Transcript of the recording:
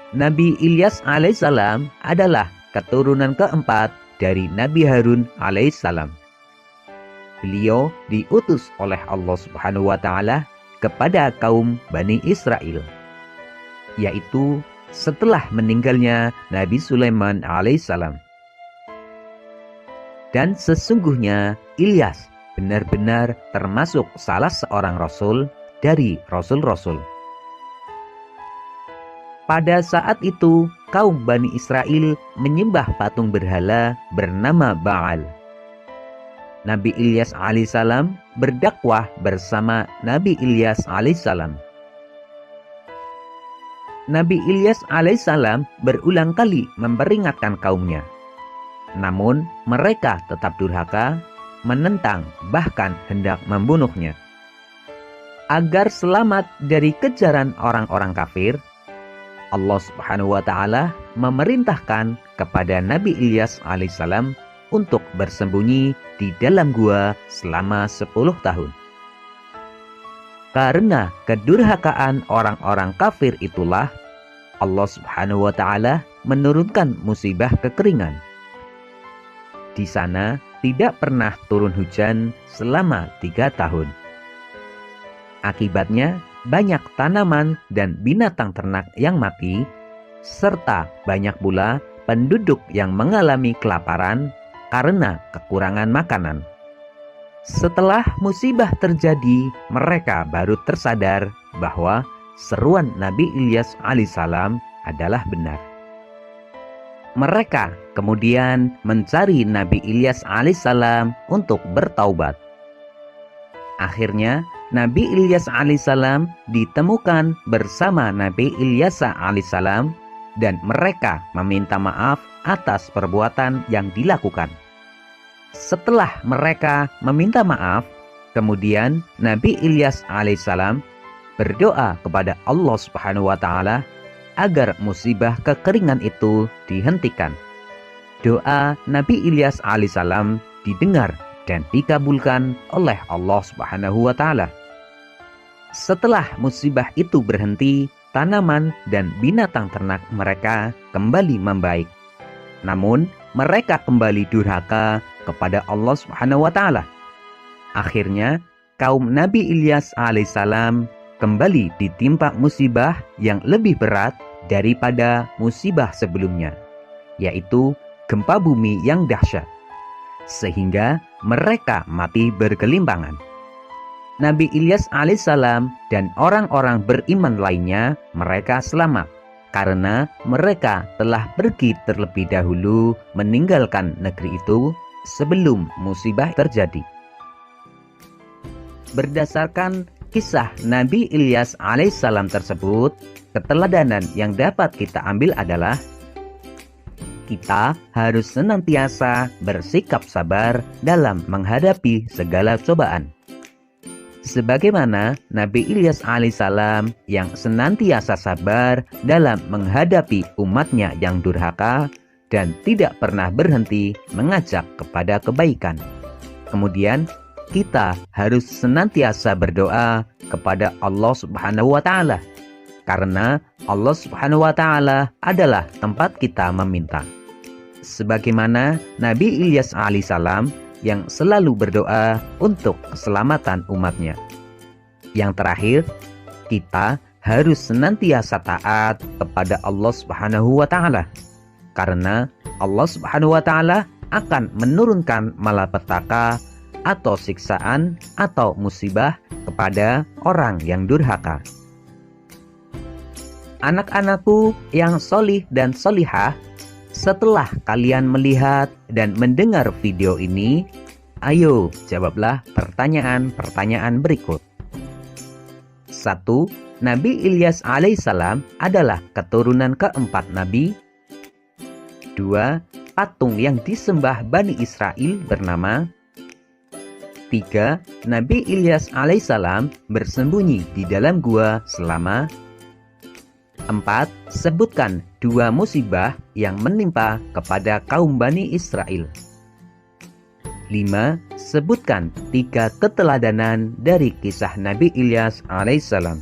Nabi Ilyas alaihissalam adalah keturunan keempat dari Nabi Harun alaihissalam. Beliau diutus oleh Allah Subhanahu wa Ta'ala kepada kaum Bani Israel, yaitu setelah meninggalnya Nabi Sulaiman alaihissalam. Dan sesungguhnya Ilyas benar-benar termasuk salah seorang rasul dari rasul-rasul. Pada saat itu, kaum Bani Israel menyembah patung berhala bernama Baal. Nabi Ilyas alaihissalam berdakwah bersama Nabi Ilyas alaihissalam. Nabi Ilyas alaihissalam berulang kali memperingatkan kaumnya. Namun mereka tetap durhaka, menentang, bahkan hendak membunuhnya. Agar selamat dari kejaran orang-orang kafir, Allah Subhanahu wa Ta'ala memerintahkan kepada Nabi Ilyas alaihissalam untuk bersembunyi di dalam gua selama 10 tahun. Karena kedurhakaan orang-orang kafir itulah Allah Subhanahu wa Ta'ala menurunkan musibah kekeringan. Di sana tidak pernah turun hujan selama 3 tahun. Akibatnya banyak tanaman dan binatang ternak yang mati, serta banyak pula penduduk yang mengalami kelaparan karena kekurangan makanan. Setelah musibah terjadi, mereka baru tersadar bahwa seruan Nabi Ilyas alaihissalam adalah benar. Mereka kemudian mencari Nabi Ilyas alaihissalam untuk bertaubat. Akhirnya Nabi Ilyas alaihissalam ditemukan bersama Nabi Ilyas alaihissalam dan mereka meminta maaf atas perbuatan yang dilakukan. Setelah mereka meminta maaf, kemudian Nabi Ilyas alaihissalam berdoa kepada Allah Subhanahu wa Ta'ala agar musibah kekeringan itu dihentikan. Doa Nabi Ilyas alaihissalam didengar dan dikabulkan oleh Allah Subhanahu wa Ta'ala. Setelah musibah itu berhenti, tanaman dan binatang ternak mereka kembali membaik. Namun, mereka kembali durhaka kepada Allah Subhanahu wa Ta'ala. Akhirnya, kaum Nabi Ilyas alaihissalam kembali ditimpa musibah yang lebih berat daripada musibah sebelumnya, yaitu gempa bumi yang dahsyat, sehingga mereka mati bergelimpangan. Nabi Ilyas alaihissalam dan orang-orang beriman lainnya mereka selamat karena mereka telah pergi terlebih dahulu meninggalkan negeri itu sebelum musibah terjadi. Berdasarkan kisah Nabi Ilyas alaihissalam tersebut, keteladanan yang dapat kita ambil adalah kita harus senantiasa bersikap sabar dalam menghadapi segala cobaan. Sebagaimana Nabi Ilyas alaihissalam yang senantiasa sabar dalam menghadapi umatnya yang durhaka dan tidak pernah berhenti mengajak kepada kebaikan. Kemudian kita harus senantiasa berdoa kepada Allah Subhanahu wa Ta'ala, karena Allah Subhanahu wa Ta'ala adalah tempat kita meminta. Sebagaimana Nabi Ilyas alaihissalam yang selalu berdoa untuk keselamatan umatnya. Yang terakhir, kita harus senantiasa taat kepada Allah Subhanahu wa Ta'ala, karena Allah Subhanahu wa Ta'ala akan menurunkan malapetaka atau siksaan atau musibah kepada orang yang durhaka. Anak-anakku yang solih dan solihah, setelah kalian melihat dan mendengar video ini, ayo jawablah pertanyaan-pertanyaan berikut. 1. Nabi Ilyas alaihissalam adalah keturunan keempat Nabi. 2. Patung yang disembah Bani Israel bernama. 3. Nabi Ilyas alaihissalam bersembunyi di dalam gua selama. 4. Sebutkan 2 musibah yang menimpa kepada kaum Bani Israel. 5. Sebutkan 3 keteladanan dari kisah Nabi Ilyas alaihissalam.